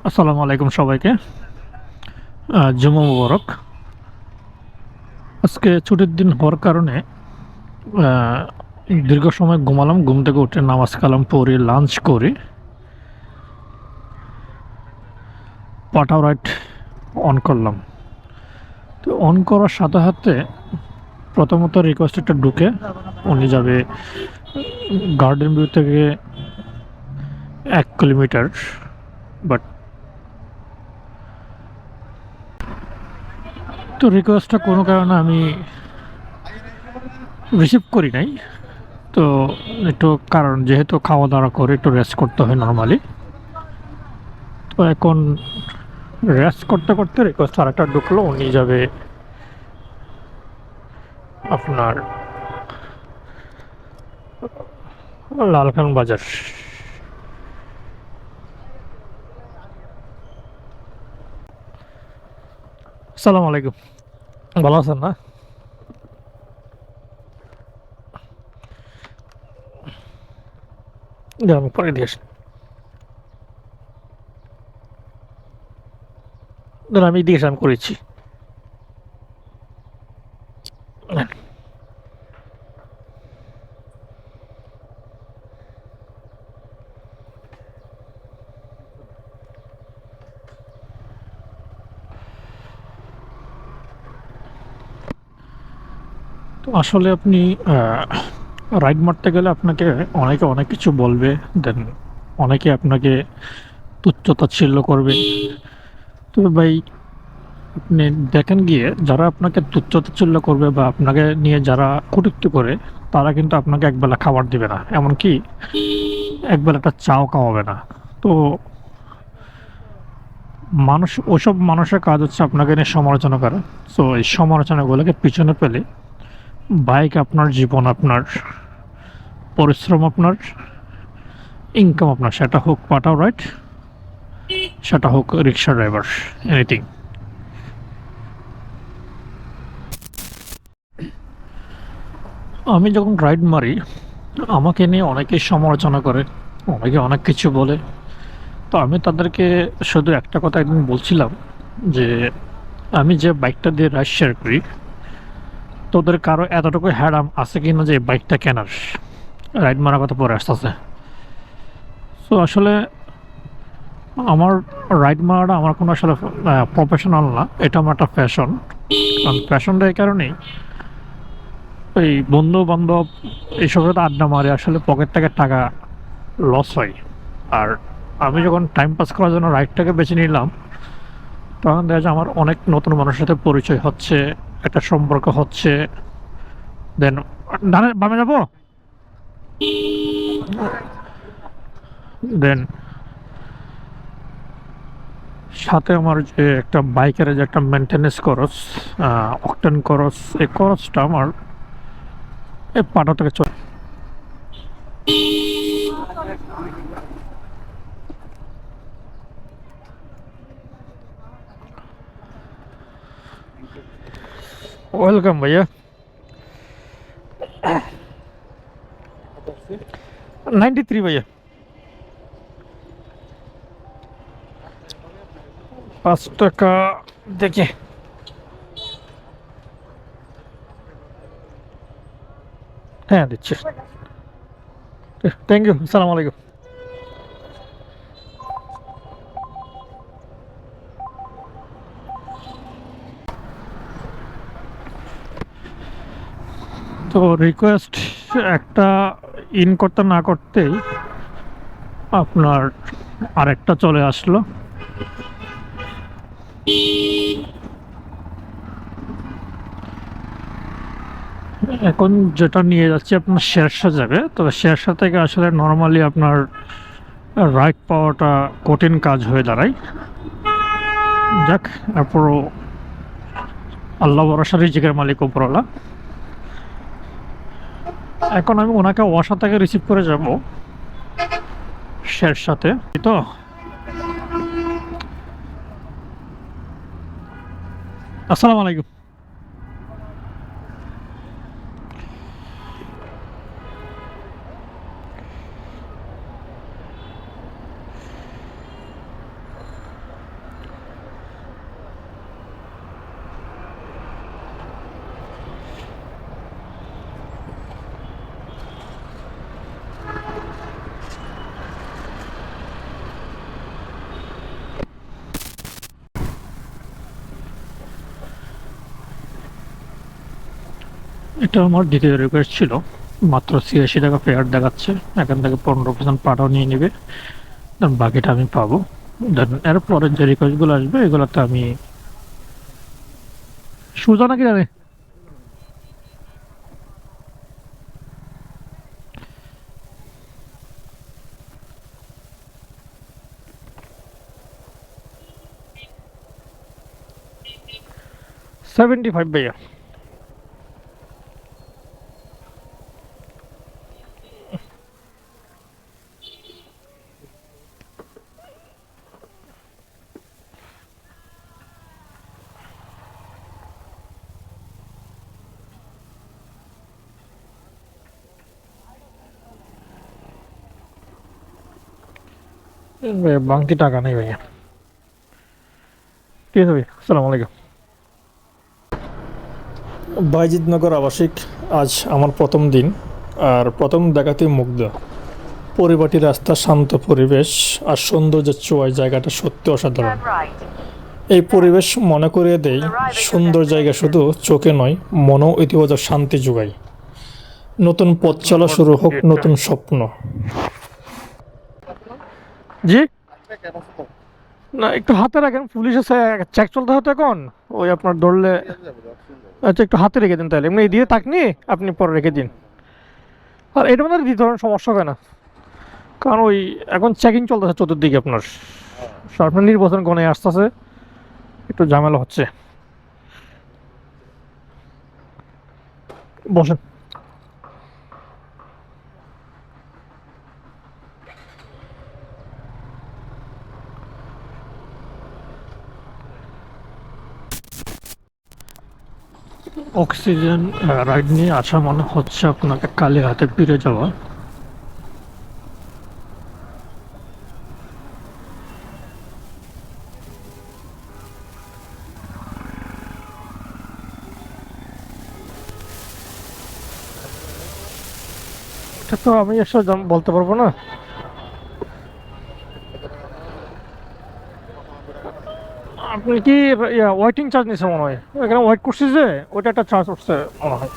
আসসালামু আলাইকুম সবাইকে। জুমা মুবারক। আজকে ছুটির দিন হওয়ার কারণে আহ, দীর্ঘ সময় ঘুমালাম। ঘুম থেকে উঠে নামাজ কালাম পড়ি, লাঞ্চ করি, পাঠাও রাইট অন করলাম। তো অন করার সাথে সাথে প্রথমত রিকোয়েস্ট একটা ঢুকে, উনি যাবে গার্ডেন ভিউ থেকে 1 কিলোমিটার। বাট তো রিকোয়েস্টটা কোনো কারণে আমি রিসিভ করি নাই। তো একটু কারণ যেহেতু খাওয়া দাওয়া করে একটু রেস্ট করতে হয় নর্মালি। তো এখন রেস্ট করতে করতে রিকোয়েস্ট আরেকটা ঢুকলো, উনি যাবে আপনার লালখান বাজার। সালাম আলাইকুম। ভালো আছেন না? আমি পরে দিয়ে আসি। আমি দিয়ে আমি করেছি। তো আসলে আপনি রাইড মারতে গেলে আপনাকে অনেকে অনেক কিছু বলবে, দেন অনেকে আপনাকে তুচ্ছ-তাচ্ছিল্য করবে। তবে ভাই, আপনি দেখেন গিয়ে যারা আপনাকে তুচ্ছ-তাচ্ছিল্য করবে বা আপনাকে নিয়ে যারা কটূক্তি করে, তারা কিন্তু আপনাকে একবেলা খাবার দিবে না। এমনকি একবেলা একটা চাও খাওয়াবে না। তো মানুষ, ওসব মানুষের কাজ হচ্ছে আপনাকে নিয়ে সমালোচনা করা। সো এই সমালোচনাগুলোকে পিছনে ফেলে বাইক আপনার জীবন, আপনার পরিশ্রম, আপনার ইনকাম আপনার, সেটা হোক পাঠাও রাইড, সেটা হোক রিক্সা ড্রাইভার, এনিথিং। আমি যখন রাইড মারি আমাকে নিয়ে অনেকেই সমালোচনা করে, অনেকে অনেক কিছু বলে। তো আমি তাদেরকে শুধু একটা কথা একদিন বলছিলাম যে আমি যে বাইকটা দিয়ে রাইড শেয়ার করি, তোদের কারো এতটুকু হ্যাডাম আছে কি না যে এই বাইকটা কেনার? রাইড মারার কথা পরে আসতেছে। সো আসলে আমার রাইড মারাটা আমার কোনো আসলে প্রফেশনাল না, এটা আমার একটা ফ্যাশন। কারণ ফ্যাশনটা এই কারণেই, এই বন্ধু বান্ধব এইসবের সাথে আড্ডা মারে আসলে পকেট থেকে টাকা লস হয়। আর আমি যখন টাইম পাস করার জন্য রাইডটাকে বেছে নিলাম, তখন দেখা যায় আমার অনেক নতুন মানুষের সাথে পরিচয় হচ্ছে, একটা সম্পর্ক হচ্ছে। দেন ডানে বামে যাবো, দেন সাথে আমার যে একটা বাইকের যে একটা মেনটেনেন্স খরচ, অকটেন খরচ, এই খরচটা আমার এই পাটা থেকে চলে। ওয়েলকাম ভাইয়া। 93 ভাইয়া। 5 টাকা দেখে। হ্যাঁ দিচ্ছি। থ্যাংক ইউ, সালাম আলাইকুম। তো রিকোয়েস্ট একটা ইন করতে না করতেই আপনার আরেকটা চলে আসলো। এখন যেটা নিয়ে যাচ্ছি আপনার শেরশাহ যাবে, তবে শেরশাহ থেকে আসলে নর্মালি আপনার রাইড পাওয়াটা কঠিন কাজ হয়ে দাঁড়ায়। যাক, তারপরও আল্লাহ ভরসা, রিজিকের মালিক উপরওয়ালা। এখন আমি ওনাকে ওয়াসা থেকে রিসিভ করে যাব শেরশাতে। তো আসসালামু আলাইকুম। এটা আমার দ্বিতীয় রিকোয়েস্ট ছিল। মাত্র ৮৬ টাকা ফেয়ার দেখাচ্ছে, এখান থেকে 15% পাঠাও নিয়ে নেবে, দেন বাকিটা আমি পাবো। দেন এরপরে যে রিকোয়েস্টগুলো আসবে এগুলোতে আমি সোজা নাকি জানে। 75 ভাইয়া। ভাইয়া বাংতি টাকা নেই ভাইয়া। ঠিক আছে ভাই, আসসালামু আলাইকুম। বাইজিদনগর আবাসিক আজ আমার প্রথম দিন, আর প্রথম দেখাতেই মুগ্ধ। পরিপাটি রাস্তা, শান্ত পরিবেশ আর সৌন্দর্যের ছোঁয়ায় জায়গাটা সত্যি অসাধারণ। এই পরিবেশ মনে করিয়ে দেয় সুন্দর জায়গা শুধু চোখে নয়, মনও ইতিবাচক শান্তি যোগায়। নতুন পথ চলা শুরু হোক, নতুন স্বপ্ন। জি না, একটু হাতে রাখেন, পুলিশ আছে, চেক চলতে হতো এখন। ওই আপনার ধরলে, আচ্ছা একটু হাতে রেখে দিন তাহলে, এমনি দিয়ে তাকনি আপনি পরে রেখে দিন। আর এটা মানে দিতে ধরনের সমস্যা হবে না, কারণ ওই এখন চেকিং চলতেছে চতুর্দিকে আপনার। আপনার নির্বাচন গণে আসতেছে, একটু ঝামেলা হচ্ছে। বসেন। অক্সিজেন রাইড নিয়ে আসা মানে হচ্ছে আপনাকে কালে হাতে ফিরে যাওয়া। এটা তো আমি আসলে বলতে পারবো না। আপনি কি ওয়েটিং চার্জ নিচ্ছে মনে হয়, এখানে ওয়েট করছি যে ওইটা একটা চার্জ উঠছে মনে হয়।